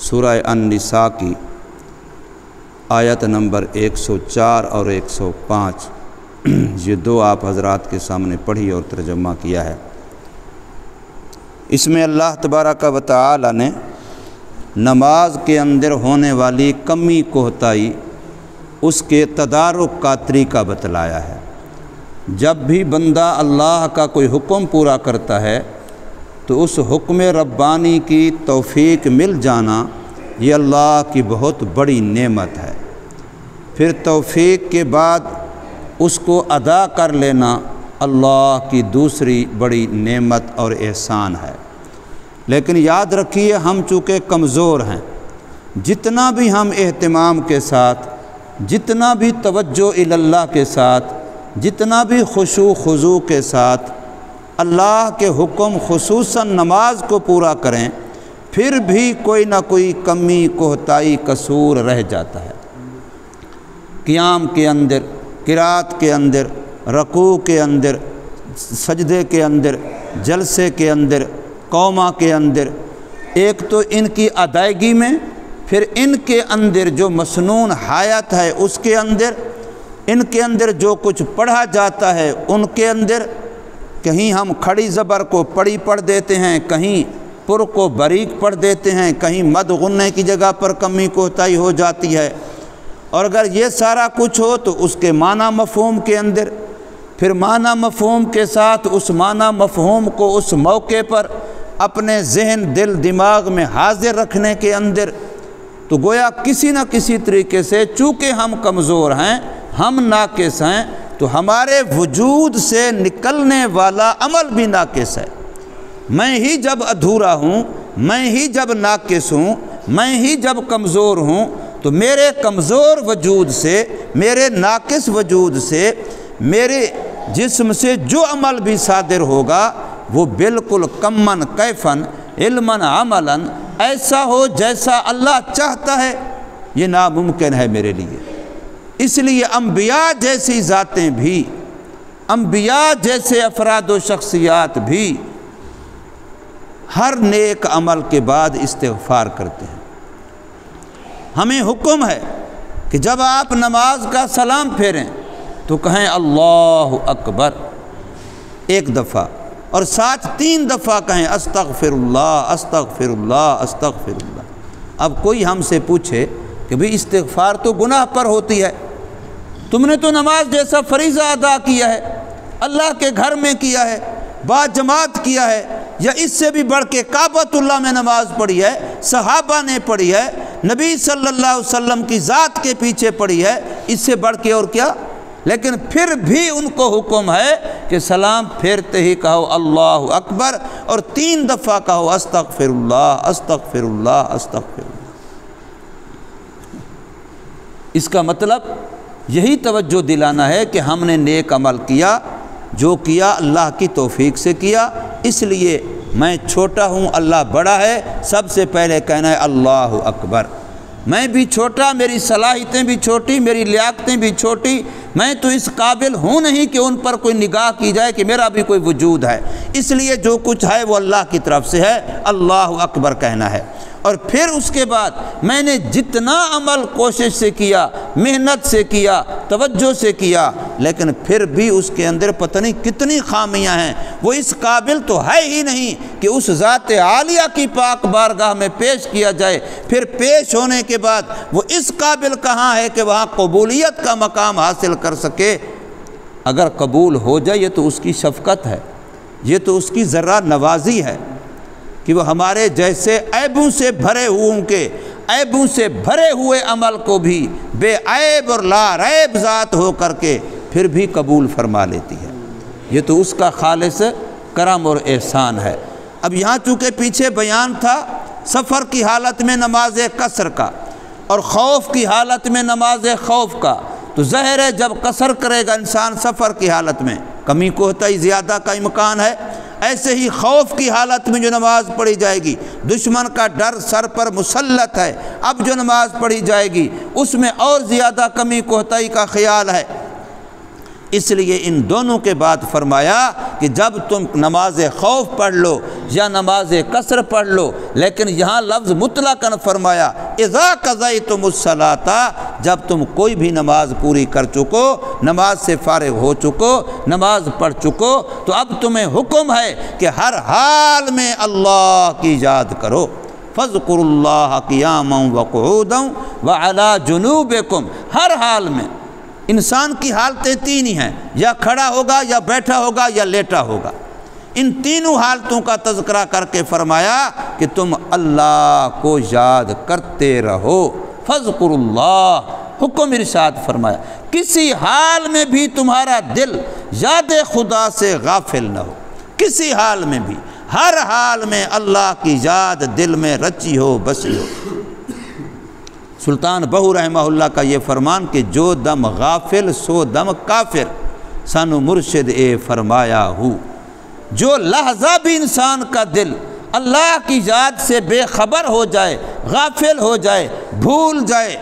سورہ النساء کی آیت نمبر 104 اور 105 یہ دو آپ حضرات کے سامنے پڑھی اور ترجمہ کیا ہے۔ اس میں اللہ تبارک و تعالی نے نماز کے اندر ہونے والی کمی کوتاہی اس کے تدارک کا طریقہ بتلایا ہے۔ جب بھی بندہ اللہ کا کوئی حکم پورا کرتا ہے تو اس حکم ربانی کی توفیق مل جانا یہ اللہ کی بہت بڑی نعمت ہے۔ پھر توفیق کے بعد اس کو ادا کر لینا اللہ کی دوسری بڑی نعمت اور احسان ہے۔ لیکن یاد رکھیے ہم چونکہ کمزور ہیں، جتنا بھی ہم اہتمام کے ساتھ، جتنا بھی توجہ الی اللہ کے ساتھ، جتنا بھی خشوع خضوع کے ساتھ اللہ کے حکم خصوصاً نماز کو پورا کریں، پھر بھی کوئی نہ کوئی کمی کوتاہی قصور رہ جاتا ہے۔ قیام کے اندر، قرات کے اندر، رکوع کے اندر، سجدے کے اندر، جلسے کے اندر، قومہ کے اندر، ایک تو ان کی ادائیگی میں، پھر ان کے اندر جو مسنون حیات ہے اس کے اندر، ان کے اندر جو کچھ پڑھا جاتا ہے ان کے اندر، کہیں ہم کھڑی زبر کو پڑی پڑھ دیتے ہیں، کہیں پر کو باریک پڑھ دیتے ہیں، کہیں مد غنّے کی جگہ پر کمی کوتاہی ہو جاتی ہے۔ اور اگر یہ سارا کچھ ہو تو اس کے معنی مفہوم کے اندر، پھر معنی مفہوم کے ساتھ اس معنی مفہوم کو اس موقع پر اپنے ذہن دل دماغ میں حاضر رکھنے کے اندر، تو گویا کسی نہ کسی طریقے سے چونکہ ہم کمزور ہیں، ہم ناقص ہیں، تو ہمارے وجود سے نکلنے والا عمل بھی ناقص ہے۔ میں ہی جب ادھورا ہوں، میں ہی جب ناقص ہوں، میں ہی جب کمزور ہوں، تو میرے کمزور وجود سے، میرے ناقص وجود سے، میرے جسم سے جو عمل بھی صادر ہوگا وہ بالکل کمن کیفن علماً عملاً ایسا ہو جیسا اللہ چاہتا ہے، یہ ناممکن ہے میرے لیے۔ اس لیے انبیاء جیسی ذاتیں بھی، انبیاء جیسے افراد و شخصیات بھی ہر نیک عمل کے بعد استغفار کرتے ہیں۔ ہمیں حکم ہے کہ جب آپ نماز کا سلام پھیریں تو کہیں اللہ اکبر ایک دفعہ، اور ساتھ 3 دفعہ کہیں استغفر اللہ استغفر اللہ استغفر اللہ۔ اب کوئی ہم سے پوچھے کہ بھئی استغفار تو گناہ پر ہوتی ہے، تم نے تو نماز جیسا فریضہ ادا کیا ہے، اللہ کے گھر میں کیا ہے، با جماعت کیا ہے، یا اس سے بھی بڑھ کے کعبۃ اللہ میں نماز پڑھی ہے، صحابہ نے پڑھی ہے، نبی صلی اللہ علیہ وسلم کی ذات کے پیچھے پڑھی ہے، اس سے بڑھ کے اور کیا؟ لیکن پھر بھی ان کو حکم ہے کہ سلام پھیرتے ہی کہو اللہ اکبر، اور 3 دفعہ کہو استغفر اللہ استغفر اللہ استغفر اللہ۔ اس کا مطلب یہی توجہ دلانا ہے کہ ہم نے نیک عمل کیا، جو کیا اللہ کی توفیق سے کیا، اس لیے میں چھوٹا ہوں اللہ بڑا ہے، سب سے پہلے کہنا ہے اللہ اکبر۔ میں بھی چھوٹا، میری صلاحیتیں بھی چھوٹی، میری لیاقتیں بھی چھوٹی، میں تو اس قابل ہوں نہیں کہ ان پر کوئی نگاہ کی جائے کہ میرا بھی کوئی وجود ہے، اس لیے جو کچھ ہے وہ اللہ کی طرف سے ہے، اللہ اکبر کہنا ہے۔ اور پھر اس کے بعد میں نے جتنا عمل کوشش سے کیا، محنت سے کیا، توجہ سے کیا، لیکن پھر بھی اس کے اندر پتہ نہیں کتنی خامیاں ہیں، وہ اس قابل تو ہے ہی نہیں کہ اس ذات عالیہ کی پاک بارگاہ میں پیش کیا جائے۔ پھر پیش ہونے کے بعد وہ اس قابل کہاں ہے کہ وہاں قبولیت کا مقام حاصل کر سکے۔ اگر قبول ہو جائے یہ تو اس کی شفقت ہے، یہ تو اس کی ذرا نوازی ہے کہ وہ ہمارے جیسے عیبوں سے بھرے عیبوں سے بھرے ہوئے عمل کو بھی بے عیب اور لا ریب ذات ہو کر کے پھر بھی قبول فرما لیتی ہے۔ یہ تو اس کا خالص کرم اور احسان ہے۔ اب یہاں چونکہ پیچھے بیان تھا سفر کی حالت میں نماز قصر کا اور خوف کی حالت میں نماز خوف کا، تو ظاہر ہے جب قصر کرے گا انسان سفر کی حالت میں کمی کوتاہی زیادہ کا امکان ہے، ایسے ہی خوف کی حالت میں جو نماز پڑھی جائے گی، دشمن کا ڈر سر پر مسلط ہے، اب جو نماز پڑھی جائے گی اس میں اور زیادہ کمی کوتاہی کا خیال ہے۔ اس لیے ان دونوں کے بعد فرمایا کہ جب تم نماز خوف پڑھ لو یا نماز قصر پڑھ لو، لیکن یہاں لفظ مطلقاً فرمایا اذا قضیتم الصلاۃ، جب تم کوئی بھی نماز پوری کر چکو، نماز سے فارغ ہو چکو، نماز پڑھ چکو، تو اب تمہیں حکم ہے کہ ہر حال میں اللہ کی یاد کرو۔ فاذکروا اللہ قیاما وقعودا وعلی جنوبکم، ہر حال میں۔ انسان کی حالتیں تین ہی ہیں، یا کھڑا ہوگا یا بیٹھا ہوگا یا لیٹا ہوگا۔ ان تینوں حالتوں کا تذکرہ کر کے فرمایا کہ تم اللہ کو یاد کرتے رہو۔ فاذکروا اللہ، حکم ارشاد فرمایا کسی حال میں بھی تمہارا دل یاد خدا سے غافل نہ ہو، کسی حال میں بھی، ہر حال میں اللہ کی یاد دل میں رچی ہو، بسی ہو۔ سلطان بہو رحمہ اللہ کا یہ فرمان کہ جو دم غافل سو دم کافر، سانو مرشد اے فرمایا ہو۔ جو لحظہ بھی انسان کا دل اللہ کی یاد سے بے خبر ہو جائے، غافل ہو جائے، بھول جائے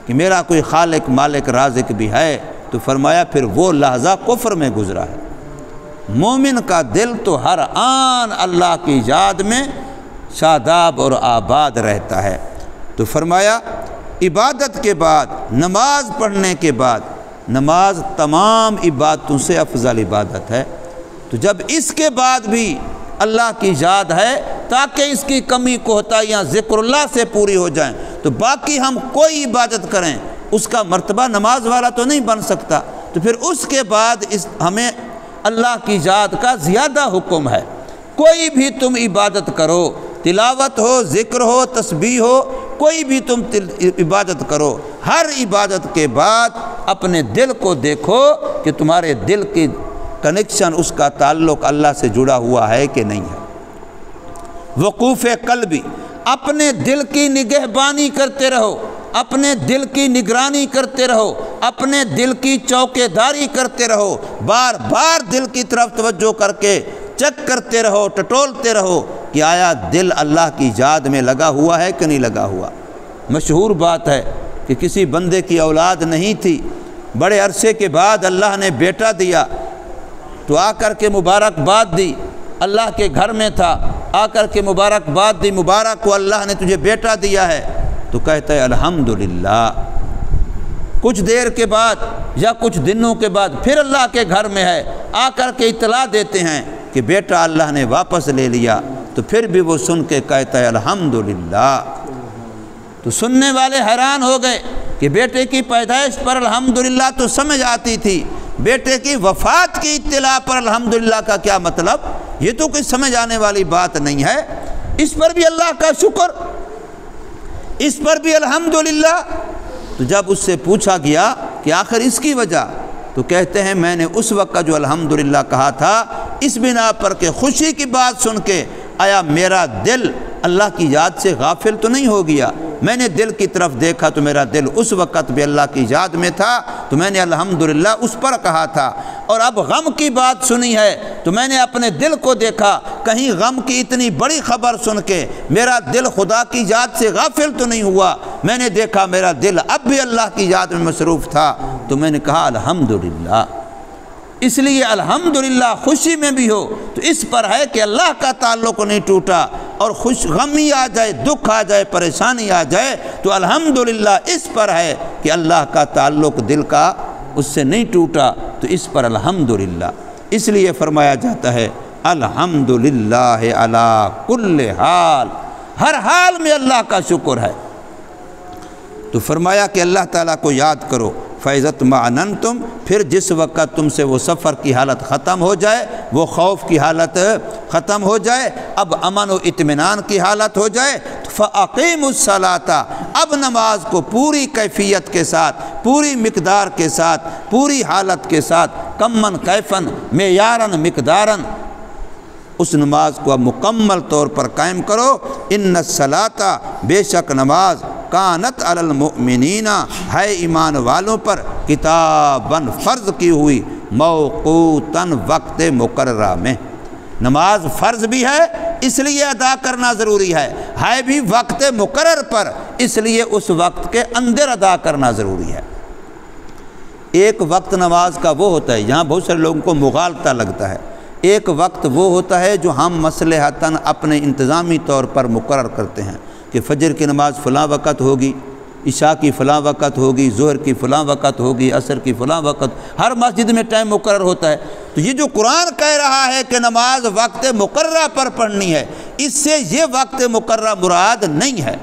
کہ میرا کوئی خالق مالک رازق بھی ہے، تو فرمایا پھر وہ لحظہ کفر میں گزرا ہے۔ مومن کا دل تو ہر آن اللہ کی یاد میں شاداب اور آباد رہتا ہے۔ تو فرمایا عبادت کے بعد، نماز پڑھنے کے بعد، نماز تمام عبادتوں سے افضل عبادت ہے، تو جب اس کے بعد بھی اللہ کی یاد ہے تاکہ اس کی کمی کوتاہیاں ذکر اللہ سے پوری ہو جائیں، تو باقی ہم کوئی عبادت کریں اس کا مرتبہ نماز والا تو نہیں بن سکتا، تو پھر اس کے بعد ہمیں اللہ کی یاد کا زیادہ حکم ہے۔ کوئی بھی تم عبادت کرو، تلاوت ہو، ذکر ہو، تسبیح ہو، کوئی بھی تم عبادت کرو، ہر عبادت کے بعد اپنے دل کو دیکھو کہ تمہارے دل کی کنیکشن، اس کا تعلق اللہ سے جڑا ہوا ہے کہ نہیں ہے۔ وقوف قلبی، اپنے دل کی نگہبانی کرتے رہو، اپنے دل کی نگرانی کرتے رہو، اپنے دل کی چوکیداری کرتے رہو، بار بار دل کی طرف توجہ کر کے چیک کرتے رہو، ٹٹولتے رہو کہ آیا دل اللہ کی یاد میں لگا ہوا ہے کہ نہیں لگا ہوا۔ مشہور بات ہے کہ کسی بندے کی اولاد نہیں تھی، بڑے عرصے کے بعد اللہ نے بیٹا دیا، تو آ کر کے مبارکباد دی، اللہ کے گھر میں تھا، آ کر کے مبارکباد دی، مبارک کو اللہ نے تجھے بیٹا دیا ہے، تو کہتا ہے الحمدللہ۔ کچھ دیر کے بعد یا کچھ دنوں کے بعد پھر اللہ کے گھر میں ہے، آ کر کے اطلاع دیتے ہیں کہ بیٹا اللہ نے واپس لے لیا، تو پھر بھی وہ سن کے کہتا ہے الحمدللہ۔ تو سننے والے حیران ہو گئے کہ بیٹے کی پیدائش پر الحمدللہ تو سمجھ آتی تھی، بیٹے کی وفات کی اطلاع پر الحمدللہ کا کیا مطلب؟ یہ تو کوئی سمجھ آنے والی بات نہیں ہے۔ اس پر بھی اللہ کا شکر، اس پر بھی الحمدللہ۔ تو جب اس سے پوچھا گیا کہ آخر اس کی وجہ، تو کہتے ہیں میں نے اس وقت جو الحمدللہ کہا تھا اس بنا پر کہ خوشی کی بات سن کے آیا میرا دل اللہ کی یاد سے غافل تو نہیں ہو گیا، میں نے دل کی طرف دیکھا تو میرا دل اس وقت بھی اللہ کی یاد میں تھا، تو میں نے الحمدللہ اس پر کہا تھا۔ اور اب غم کی بات سنی ہے تو میں نے اپنے دل کو دیکھا، کہیں غم کی اتنی بڑی خبر سن کے میرا دل خدا کی یاد سے غافل تو نہیں ہوا، میں نے دیکھا میرا دل اب بھی اللہ کی یاد میں مصروف تھا، تو میں نے کہا الحمدللہ۔ اس لیے الحمدللہ خوشی میں بھی ہو تو اس پر ہے کہ اللہ کا تعلق نہیں ٹوٹا، اور غمی آ جائے، دکھ آ جائے، پریشانی آ جائے تو الحمدللہ اس پر ہے کہ اللہ کا تعلق دل کا اس سے نہیں ٹوٹا، تو اس پر الحمدللہ۔ اس لیے فرمایا جاتا ہے الحمدللہ علی کل حال، ہر حال میں اللہ کا شکر ہے۔ تو فرمایا کہ اللہ تعالیٰ کو یاد کرو، فَإِذَا اطْمَأْنَنْتُمْ، پھر جس وقت تم سے وہ سفر کی حالت ختم ہو جائے، وہ خوف کی حالت ختم ہو جائے، اب امن و اطمینان کی حالت ہو جائے، فَأَقِيمُوا الصَّلَاةَ، اب نماز کو پوری کیفیت کے ساتھ، پوری مقدار کے ساتھ، پوری حالت کے ساتھ، کمن کیفن، معیارن مقدارن، اس نماز کو اب مکمل طور پر قائم کرو۔ ان الصلاۃ، بے شک نماز، کانت علی المؤمنین، ہے ایمان والوں پر، کتاباً فرض کی ہوئی، موقوتاً وقت مقررہ میں۔ نماز فرض بھی ہے اس لیے ادا کرنا ضروری ہے بھی وقت مقرر پر، اس لیے اس وقت کے اندر ادا کرنا ضروری ہے۔ ایک وقت نماز کا وہ ہوتا ہے، یہاں بہت سارے لوگوں کو مغالطہ لگتا ہے، ایک وقت وہ ہوتا ہے جو ہم مصلحتاً اپنے انتظامی طور پر مقرر کرتے ہیں کہ فجر کی نماز فلاں وقت ہوگی، عشاء کی فلاں وقت ہوگی، ظہر کی فلاں وقت ہوگی، عصر کی فلاں وقت، ہر مسجد میں ٹائم مقرر ہوتا ہے۔ تو یہ جو قرآن کہہ رہا ہے کہ نماز وقت مقررہ پر پڑھنی ہے، اس سے یہ وقت مقررہ مراد نہیں ہے۔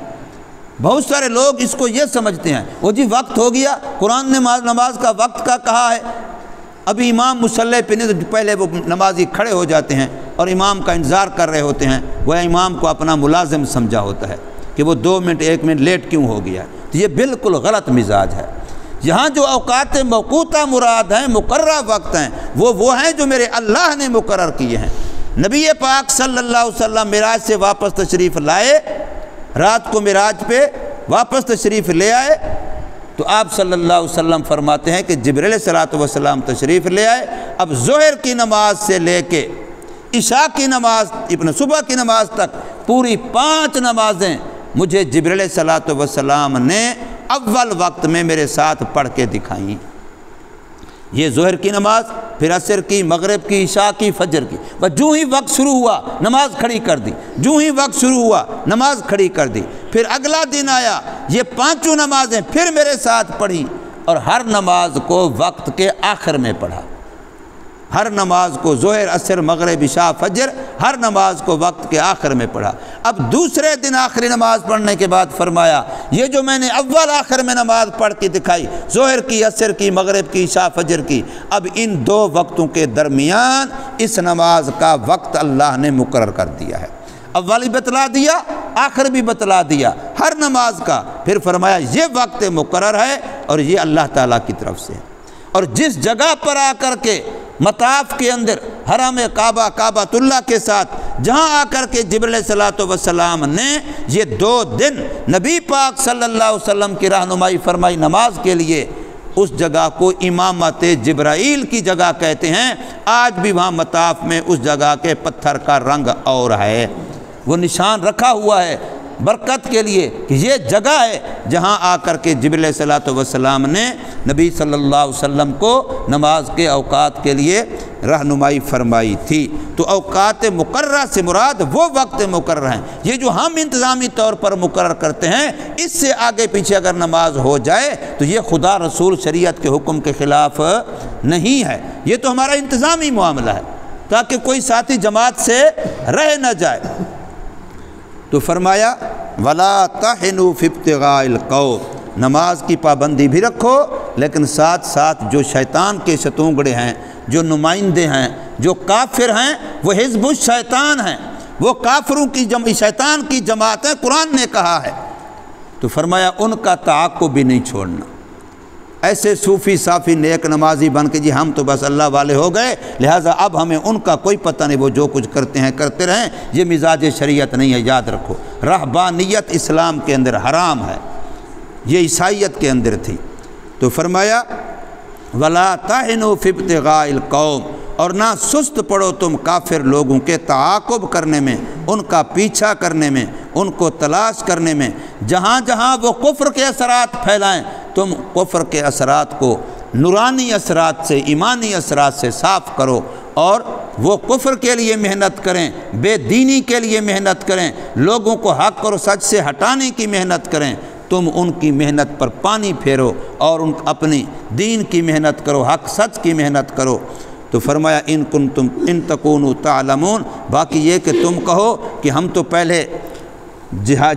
بہت سارے لوگ اس کو یہ سمجھتے ہیں وہ جی وقت ہو گیا، قرآن نے نماز کا وقت کا کہا ہے، ابھی امام مصلی پہ نہیں تو پہلے وہ نمازی کھڑے ہو جاتے ہیں اور امام کا انتظار کر رہے ہوتے ہیں، وہ امام کو اپنا ملازم سمجھا ہوتا ہے کہ وہ 2 منٹ 1 منٹ لیٹ کیوں ہو گیا ہے۔ تو یہ بالکل غلط مزاج ہے۔ یہاں جو اوقات موقوتہ مراد ہیں، مقررہ وقت ہیں، وہ ہیں جو میرے اللہ نے مقرر کیے ہیں۔ نبی پاک صلی اللہ علیہ وسلم معراج سے واپس تشریف لائے، رات کو معراج پہ واپس تشریف لے آئے، تو آپ صلی اللہ علیہ وسلم فرماتے ہیں کہ جبریل علیہ الصلوۃ والسلام تشریف لے آئے۔ اب ظہر کی نماز سے لے کے عشاء کی نماز، صبح کی نماز تک پوری 5 نمازیں مجھے جبریل علیہ الصلوۃ والسلام نے اول وقت میں میرے ساتھ پڑھ کے دکھائیں۔ یہ ظہر کی نماز، پھر عصر کی، مغرب کی، عشاء کی، فجر کی، بس جو ہی وقت شروع ہوا نماز کھڑی کر دی، جو ہی وقت شروع ہوا نماز کھڑی کر دی۔ پھر اگلا دن آیا، یہ 5 نمازیں پھر میرے ساتھ پڑھی، اور ہر نماز کو وقت کے آخر میں پڑھا، ہر نماز کو ظہر، عصر، مغرب، عشاء، فجر، ہر نماز کو وقت کے آخر میں پڑھا۔ اب دوسرے دن آخری نماز پڑھنے کے بعد فرمایا یہ جو میں نے اول آخر میں نماز پڑھ کے دکھائی، ظہر کی، عصر کی، مغرب کی، عشاء، فجر کی، اب ان 2 وقتوں کے درمیان اس نماز کا وقت اللہ نے مقرر کر دیا ہے۔ اول بھی بتلا دیا، آخر بھی بتلا دیا ہر نماز کا، پھر فرمایا یہ وقت مقرر ہے اور یہ اللہ تعالیٰ کی طرف سے ہے۔ اور جس جگہ پر آ کر کے مطاف کے اندر حرم کعبہ، کعبۃ اللہ کے ساتھ جہاں آ کر کے جبریل علیہ الصلوۃ والسلام نے یہ 2 دن نبی پاک صلی اللہ علیہ وسلم کی رہنمائی فرمائی نماز کے لیے، اس جگہ کو امامت جبرائیل کی جگہ کہتے ہیں۔ آج بھی وہاں مطاف میں اس جگہ کے پتھر کا رنگ اور ہے، وہ نشان رکھا ہوا ہے برکت کے لیے کہ یہ جگہ ہے جہاں آ کر کے جبریل علیہ الصلوۃ والسلام نے نبی صلی اللہ علیہ وسلم کو نماز کے اوقات کے لیے رہنمائی فرمائی تھی۔ تو اوقات مقررہ سے مراد وہ وقت مقرر ہیں، یہ جو ہم انتظامی طور پر مقرر کرتے ہیں، اس سے آگے پیچھے اگر نماز ہو جائے تو یہ خدا رسول شریعت کے حکم کے خلاف نہیں ہے، یہ تو ہمارا انتظامی معاملہ ہے تاکہ کوئی ساتھی جماعت سے رہ نہ جائے۔ تو فرمایا وَلَا تَحِنُوا فِي ابْتِغَاءِ الْقَوْمِ، نماز کی پابندی بھی رکھو، لیکن ساتھ ساتھ جو شیطان کے ستونگڑے ہیں، جو نمائندے ہیں، جو کافر ہیں، وہ حزب الشیطان ہیں، وہ کافروں کی شیطان کی جماعت ہے، قرآن نے کہا ہے۔ تو فرمایا ان کا تعاقب بھی نہیں چھوڑنا۔ ایسے صوفی صافی نیک نمازی بن کے جی ہم تو بس اللہ والے ہو گئے، لہٰذا اب ہمیں ان کا کوئی پتہ نہیں، وہ جو کچھ کرتے ہیں کرتے رہیں، یہ مزاج شریعت نہیں ہے، یاد رکھو۔ رہبانیت اسلام کے اندر حرام ہے، یہ عیسائیت کے اندر تھی۔ تو فرمایا وَلَا تَحِنُوا فِي ابْتِغَاءِ الْقَوْمِ، اور نہ سست پڑو تم کافر لوگوں کے تعاقب کرنے میں، ان کا پیچھا کرنے میں، ان کو تلاش کرنے میں۔ جہاں جہاں وہ کفر کے اثرات پھیلائیں، تم کفر کے اثرات کو نورانی اثرات سے، ایمانی اثرات سے صاف کرو، اور وہ کفر کے لیے محنت کریں، بے دینی کے لیے محنت کریں، لوگوں کو حق اور سچ سے ہٹانے کی محنت کریں۔ تم ان کی محنت پر پانی پھیرو اور اپنی دین کی محنت کرو، حق سچ کی محنت کرو۔ تو فرمایا ان تکونوا تعلمون، باقی یہ کہ تم کہو کہ ہم تو پہلے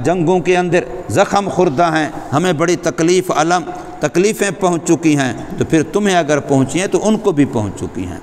جنگوں کے اندر زخم خوردہ ہیں، ہمیں بڑی تکلیفیں پہنچ چکی ہیں، تو پھر تمہیں اگر پہنچی ہیں تو ان کو بھی پہنچ چکی ہیں۔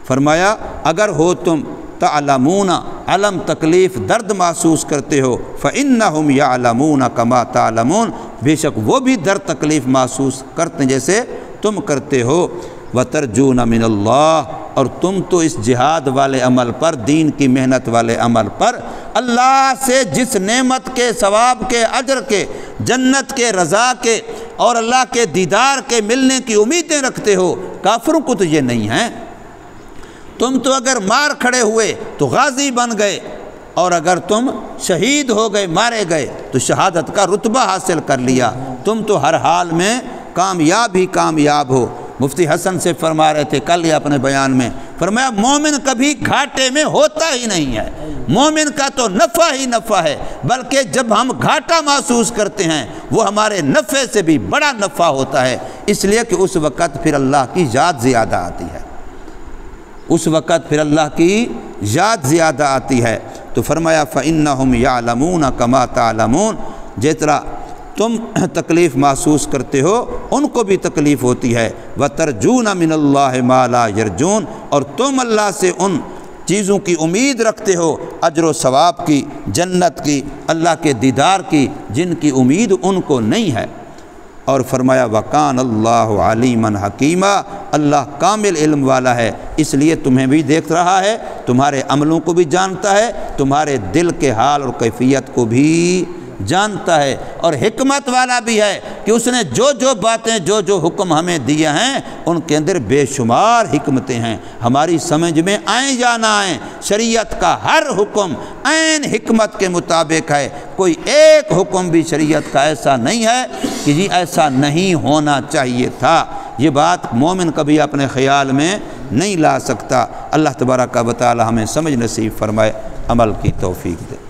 فرمایا اگر ہو تم تعلمون، علم تکلیف درد محسوس کرتے ہو، فإنہم یعلمون کما تعلمون، بے شک وہ بھی درد تکلیف محسوس کرتے جیسے تم کرتے ہو۔ وترجون من اللہ، اور تم تو اس جہاد والے عمل پر، دین کی محنت والے عمل پر اللہ سے جس نعمت کے، ثواب کے، اجر کے، جنت کے، رضا کے اور اللہ کے دیدار کے ملنے کی امیدیں رکھتے ہو، کافروں کو تو یہ نہیں ہے۔ تم تو اگر مار کھڑے ہوئے تو غازی بن گئے، اور اگر تم شہید ہو گئے، مارے گئے، تو شہادت کا رتبہ حاصل کر لیا، تم تو ہر حال میں کامیاب ہی کامیاب ہو۔ مفتی حسن سے فرما رہے تھے کل یہ اپنے بیان میں، فرمایا مومن کبھی گھاٹے میں ہوتا ہی نہیں ہے، مومن کا تو نفع ہی نفع ہے، بلکہ جب ہم گھاٹا محسوس کرتے ہیں وہ ہمارے نفع سے بھی بڑا نفع ہوتا ہے، اس لیے کہ اس وقت پھر اللہ کی یاد زیادہ آتی ہے، اس وقت پھر اللہ کی یاد زیادہ آتی ہے۔ تو فرمایا فَإِنَّهُمْ يَعْلَمُونَ كَمَا تَعْلَمُونَ، جس طرح تم تکلیف محسوس کرتے ہو ان کو بھی تکلیف ہوتی ہے، وَتَرْجُونَ مِنَ اللَّهِ مَا لَا يَرْجُونَ، اور تم اللہ سے ان چیزوں کی امید رکھتے ہو، اجر و ثواب کی، جنت کی، اللہ کے دیدار کی، جن کی امید ان کو نہیں ہے۔ اور فرمایا وَكَانَ اللَّهُ عَلِيمًا حَكِيمًا، اللہ کامل علم والا ہے، اس لیے تمہیں بھی دیکھ رہا ہے، تمہارے عملوں کو بھی جانتا ہے، تمہارے دل کے حال اور کیفیت کو بھی جانتا ہے، اور حکمت والا بھی ہے کہ اس نے جو جو باتیں جو جو حکم ہمیں دیے ہیں ان کے اندر بے شمار حکمتیں ہیں، ہماری سمجھ میں آئیں یا نہ آئیں، شریعت کا ہر حکم عین حکمت کے مطابق ہے، کوئی ایک حکم بھی شریعت کا ایسا نہیں ہے کہ جی ایسا نہیں ہونا چاہیے تھا، یہ بات مومن کبھی اپنے خیال میں نہیں لا سکتا۔ اللہ تبارک و تعالی ہمیں سمجھ نصیب فرمائے، عمل کی توفیق دے۔